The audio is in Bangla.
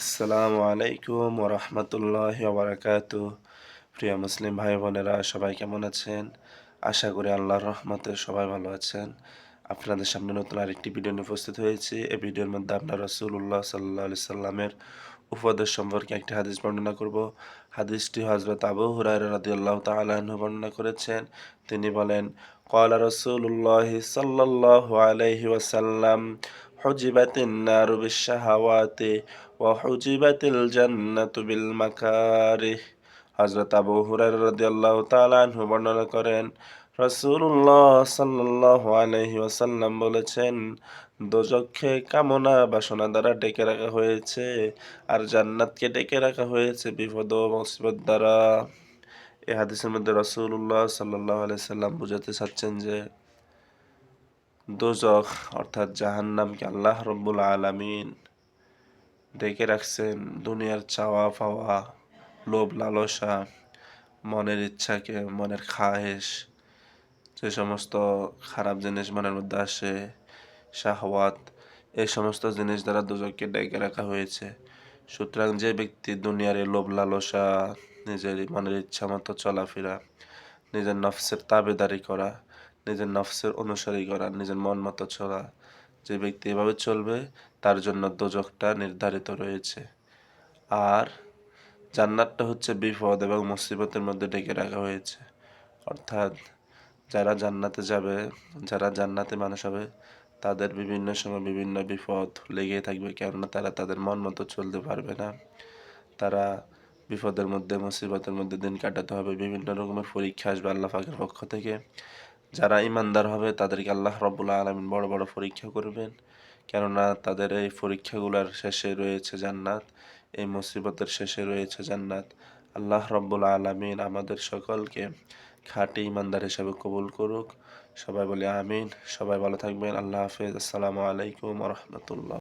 আসসালামু আলাইকুম ওরহমতুল্লাহি ওবারাকাতু। প্রিয় মুসলিম ভাই বোনেরা, সবাই কেমন আছেন? আশা করি আল্লাহর রহমতে সবাই ভালো আছেন। আপনাদের সামনে নতুন আরেকটি ভিডিও নিয়ে উপস্থিত হয়েছি। এই ভিডিওর মধ্যে আপনার রাসূলুল্লাহ সাল্লাল্লাহু আলাইহি সাল্লামের উপদেশ সম্পর্কে একটি হাদিস বর্ণনা করব। হাদিসটি হযরত আবু হুরায়রা রাদিয়াল্লাহু তাআলা আনহু বর্ণনা করেছেন। তিনি বলেন, ক্বালা রাসূলুল্লাহি সাল্লাল্লাহু আলাইহি ওয়াসাল্লাম, হুজিবাতিন নারু বিশ-শাহাওয়াতি ওয়া হুজিবাতিল জান্নাতু বিল মাকারিহ। হযরত আবু হুরায়রা রাদিয়াল্লাহু তাআলা আনহু বর্ণনা করেন, রাসূলুল্লাহ সাল্লাল্লাহু আলাইহি ওয়াসাল্লাম বলেছেন, দোজখকে কামনা বাসনা দ্বারা ডেকে রাখা হয়েছে, আর জান্নাতকে ডেকে রাখা হয়েছে বিপদ ও মুসিবত দ্বারা। এই হাদিসের মধ্যে রাসূলুল্লাহ সাল্লাল্লাহু আলাইহি সাল্লাম বুঝাতে চাচ্ছেন যে দোজখ অর্থাৎ জাহান্নামকে আল্লাহ রাব্বুল আলামিন ডেকে রাখছেন দুনিয়ার চাওয়া পাওয়া, লোভ লালসা, মনের ইচ্ছাকে, মনের খাহেশ, যে সমস্ত খারাপ জিনিস মনের মধ্যে আসে, শাহওয়াত, এই সমস্ত জিনিস দ্বারা দোজখকে ডেকে রাখা হয়েছে। সুতরাং যে ব্যক্তি দুনিয়ার এই লোভ লালসা, নিজের মনের ইচ্ছা মতো চলাফেরা, নিজের নফসের তাবেদারি করা, নিজের নফসের অনুসারী করা, নিজের মন মতো চলা, যে ব্যক্তি এভাবে চলবে তার জন্য দোজখটা নির্ধারিত রয়েছে। আর জান্নাতটা হচ্ছে বিপদ এবং মুসিবতের মধ্যে ডেকে রাখা হয়েছে। অর্থাৎ যারা জান্নাতে যাবে, যারা জান্নাতে মানুষ হবে, তাদের বিভিন্ন সময় বিভিন্ন বিপদ লেগেই থাকবে, কেননা তারা তাদের মন মতো চলতে পারবে না। তারা বিপদের মধ্যে, মুসিবতের মধ্যে দিন কাটাতে হবে। বিভিন্ন রকমের পরীক্ষা আসবে আল্লাহ পাকের পক্ষ থেকে। যারা ঈমানদার হবে তাদেরকে আল্লাহ রাব্বুল আলামিন বড় বড় পরীক্ষা করবেন, কেননা তাদের এই পরীক্ষাগুলোর শেষে রয়েছে জান্নাত, এই মুসিবতের শেষে রয়েছে জান্নাত। আল্লাহ রাব্বুল আলামিন আমাদের সকলকে খাঁটি ঈমানদার হিসাবে কবুল করুক। সবাই বলি আমিন। সবাই ভালো থাকবেন। আল্লাহ হাফেজ। আসসালামু আলাইকুম ওয়া রাহমাতুল্লাহ।